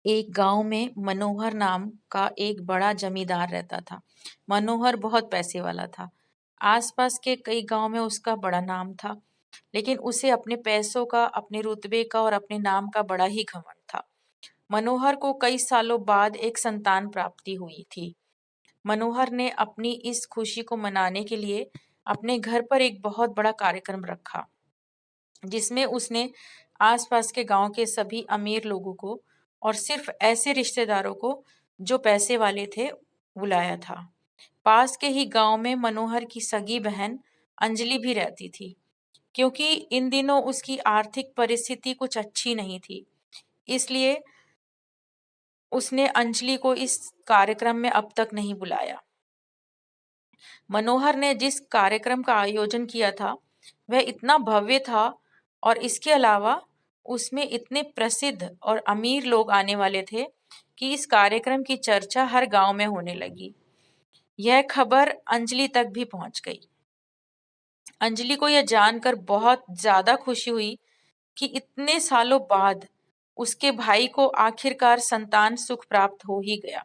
एक गांव में मनोहर नाम का एक बड़ा जमींदार रहता था। मनोहर बहुत पैसे वाला था। आसपास के कई गांव में उसका बड़ा नाम था, लेकिन उसे अपने पैसों का, अपने रुतबे का और अपने नाम का बड़ा ही घमंड था। मनोहर को कई सालों बाद एक संतान प्राप्ति हुई थी। मनोहर ने अपनी इस खुशी को मनाने के लिए अपने घर पर एक बहुत बड़ा कार्यक्रम रखा, जिसमें उसने आसपास के गांव के सभी अमीर लोगों को और सिर्फ ऐसे रिश्तेदारों को जो पैसे वाले थे बुलाया था। पास के ही गांव में मनोहर की सगी बहन अंजलि भी रहती थी। क्योंकि इन दिनों उसकी आर्थिक परिस्थिति कुछ अच्छी नहीं थी, इसलिए उसने अंजलि को इस कार्यक्रम में अब तक नहीं बुलाया। मनोहर ने जिस कार्यक्रम का आयोजन किया था वह इतना भव्य था, और इसके अलावा उसमें इतने प्रसिद्ध और अमीर लोग आने वाले थे कि इस कार्यक्रम की चर्चा हर गांव में होने लगी। यह खबर अंजलि तक भी पहुंच गई। अंजलि को यह जानकर बहुत ज्यादा खुशी हुई कि इतने सालों बाद उसके भाई को आखिरकार संतान सुख प्राप्त हो ही गया।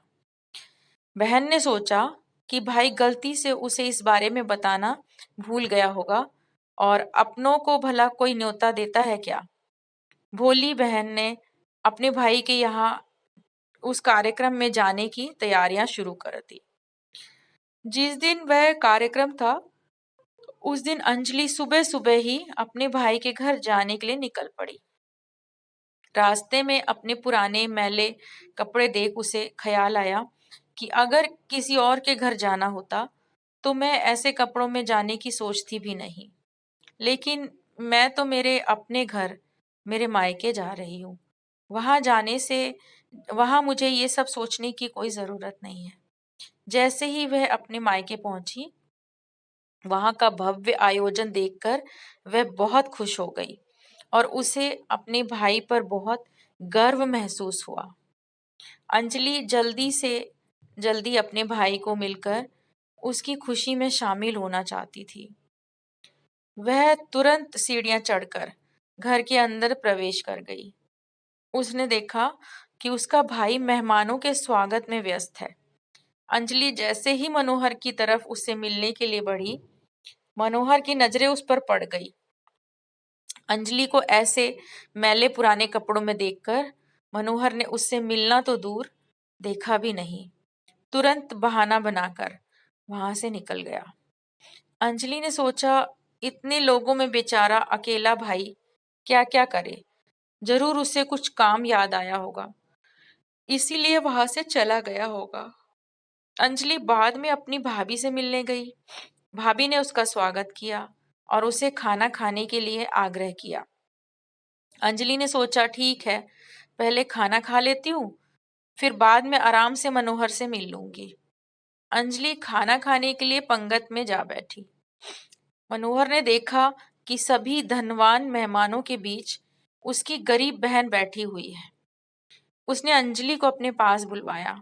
बहन ने सोचा कि भाई गलती से उसे इस बारे में बताना भूल गया होगा, और अपनों को भला कोई न्योता देता है क्या। भोली बहन ने अपने भाई के यहाँ उस कार्यक्रम में जाने की तैयारियां शुरू कर दी। जिस दिन वह कार्यक्रम था उस दिन अंजलि सुबह सुबह ही अपने भाई के घर जाने के लिए निकल पड़ी। रास्ते में अपने पुराने मैले कपड़े देख उसे ख्याल आया कि अगर किसी और के घर जाना होता तो मैं ऐसे कपड़ों में जाने की सोचती भी नहीं, लेकिन मैं तो मेरे अपने घर, मेरे मायके जा रही हूँ। वहां जाने से वहां मुझे ये सब सोचने की कोई जरूरत नहीं है। जैसे ही वह अपने मायके पहुंची, वहां का भव्य आयोजन देखकर वह बहुत खुश हो गई और उसे अपने भाई पर बहुत गर्व महसूस हुआ। अंजलि जल्दी से जल्दी अपने भाई को मिलकर उसकी खुशी में शामिल होना चाहती थी। वह तुरंत सीढ़ियां चढ़कर घर के अंदर प्रवेश कर गई। उसने देखा कि उसका भाई मेहमानों के स्वागत में व्यस्त है। अंजलि जैसे ही मनोहर की तरफ उससे मिलने के लिए बढ़ी, मनोहर की नजरें उस पर पड़ गई। अंजलि को ऐसे मैले पुराने कपड़ों में देखकर मनोहर ने उससे मिलना तो दूर, देखा भी नहीं। तुरंत बहाना बनाकर वहां से निकल गया। अंजलि ने सोचा, इतने लोगों में बेचारा अकेला भाई क्या क्या करे। जरूर उसे कुछ काम याद आया होगा, इसीलिए वहां से चला गया होगा। अंजलि बाद में अपनी भाभी से मिलने गई। भाभी ने उसका स्वागत किया और उसे खाना खाने के लिए आग्रह किया। अंजलि ने सोचा, ठीक है, पहले खाना खा लेती हूँ, फिर बाद में आराम से मनोहर से मिल लूंगी। अंजलि खाना खाने के लिए पंगत में जा बैठी। मनोहर ने देखा कि सभी धनवान मेहमानों के बीच उसकी गरीब बहन बैठी हुई है। उसने अंजलि को अपने पास बुलवाया,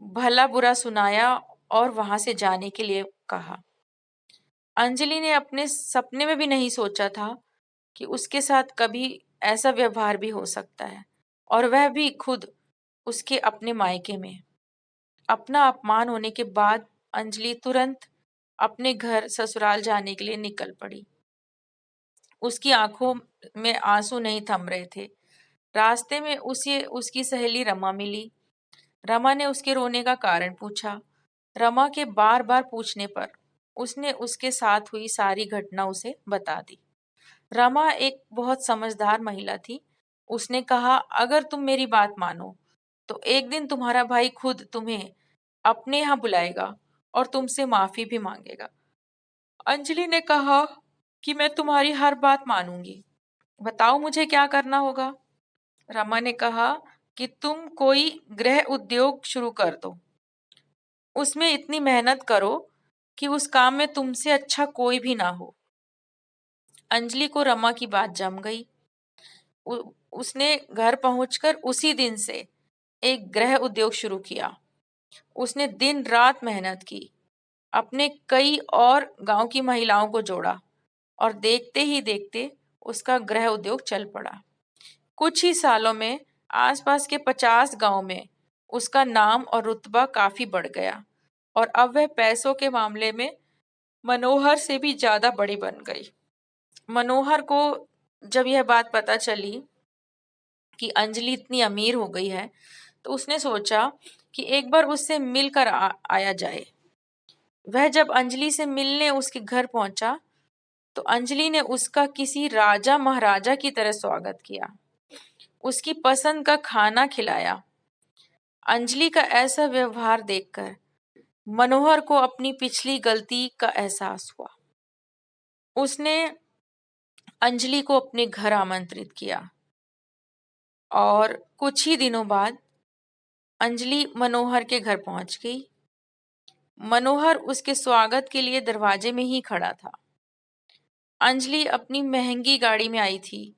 भला बुरा सुनाया और वहां से जाने के लिए कहा। अंजलि ने अपने सपने में भी नहीं सोचा था कि उसके साथ कभी ऐसा व्यवहार भी हो सकता है, और वह भी खुद उसके अपने मायके में। अपना अपमान होने के बाद अंजलि तुरंत अपने घर ससुराल जाने के लिए निकल पड़ी। उसकी आंखों में आंसू नहीं थम रहे थे। रास्ते में उसे उसकी सहेली रमा मिली। रमा ने उसके रोने का कारण पूछा। रमा के बार बार पूछने पर उसने उसके साथ हुई सारी घटना उसे बता दी। रमा एक बहुत समझदार महिला थी। उसने कहा, अगर तुम मेरी बात मानो तो एक दिन तुम्हारा भाई खुद तुम्हें अपने यहाँ बुलाएगा और तुमसे माफी भी मांगेगा। अंजलि ने कहा कि मैं तुम्हारी हर बात मानूंगी, बताओ मुझे क्या करना होगा। रमा ने कहा कि तुम कोई गृह उद्योग शुरू कर दो, उसमें इतनी मेहनत करो कि उस काम में तुमसे अच्छा कोई भी ना हो। अंजलि को रमा की बात जम गई। उसने घर पहुंचकर उसी दिन से एक गृह उद्योग शुरू किया। उसने दिन रात मेहनत की, अपने कई और गांव की महिलाओं को जोड़ा, और देखते ही देखते उसका गृह उद्योग चल पड़ा। कुछ ही सालों में आसपास के 50 गांव में उसका नाम और रुतबा काफी बढ़ गया और अब वह पैसों के मामले में मनोहर से भी ज्यादा बड़ी बन गई। मनोहर को जब यह बात पता चली कि अंजलि इतनी अमीर हो गई है, तो उसने सोचा कि एक बार उससे मिलकर आया जाए। वह जब अंजलि से मिलने उसके घर पहुंचा, तो अंजलि ने उसका किसी राजा महाराजा की तरह स्वागत किया, उसकी पसंद का खाना खिलाया। अंजलि का ऐसा व्यवहार देखकर मनोहर को अपनी पिछली गलती का एहसास हुआ। उसने अंजलि को अपने घर आमंत्रित किया और कुछ ही दिनों बाद अंजलि मनोहर के घर पहुंच गई। मनोहर उसके स्वागत के लिए दरवाजे में ही खड़ा था। अंजलि अपनी महंगी गाड़ी में आई थी।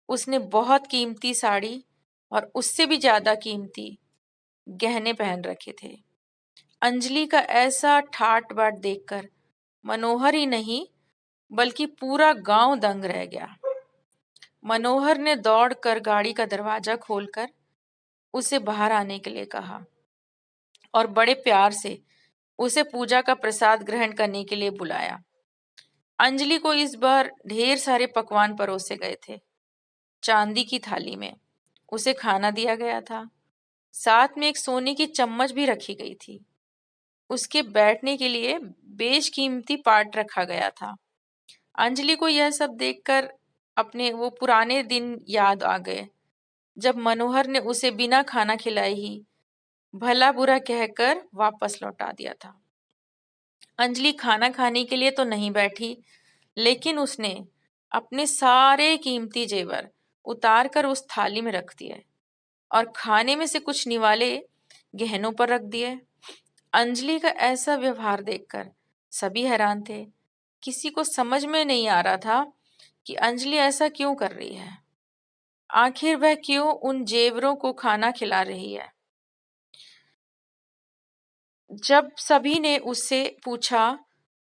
उसने बहुत कीमती साड़ी और उससे भी ज्यादा कीमती गहने पहन रखे थे। अंजलि का ऐसा ठाट बाट देखकर मनोहर ही नहीं बल्कि पूरा गांव दंग रह गया। मनोहर ने दौड़कर गाड़ी का दरवाजा खोलकर उसे बाहर आने के लिए कहा और बड़े प्यार से उसे पूजा का प्रसाद ग्रहण करने के लिए बुलाया। अंजलि को इस बार ढेर सारे पकवान परोसे गए थे। चांदी की थाली में उसे खाना दिया गया था। साथ में एक सोने की चम्मच भी रखी गई थी। उसके बैठने के लिए बेशकीमती पाट रखा गया था। अंजलि को यह सब देखकर अपने वो पुराने दिन याद आ गए, जब मनोहर ने उसे बिना खाना खिलाए ही भला बुरा कहकर वापस लौटा दिया था। अंजलि खाना खाने के लिए तो नहीं बैठी, लेकिन उसने अपने सारे कीमती जेवर उतार कर उस थाली में रख दिए और खाने में से कुछ निवाले गहनों पर रख दिए। अंजलि का ऐसा व्यवहार देखकर सभी हैरान थे। किसी को समझ में नहीं आ रहा था कि अंजलि ऐसा क्यों कर रही है। आखिर वह क्यों उन जेवरों को खाना खिला रही है। जब सभी ने उससे पूछा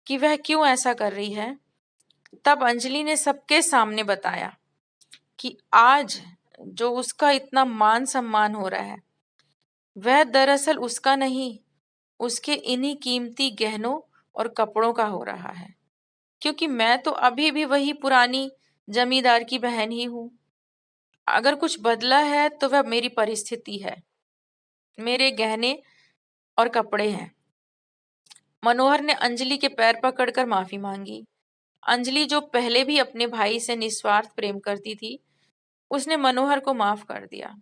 कि वह क्यों ऐसा कर रही है, तब अंजलि ने सबके सामने बताया कि आज जो उसका इतना मान सम्मान हो रहा है, वह दरअसल उसका नहीं, उसके इन्हीं कीमती गहनों और कपड़ों का हो रहा है। क्योंकि मैं तो अभी भी वही पुरानी जमींदार की बहन ही हूँ। अगर कुछ बदला है तो वह मेरी परिस्थिति है, मेरे गहने और कपड़े हैं। मनोहर ने अंजलि के पैर पकड़कर माफी मांगी। अंजलि जो पहले भी अपने भाई से निस्वार्थ प्रेम करती थी, उसने मनोहर को माफ कर दिया।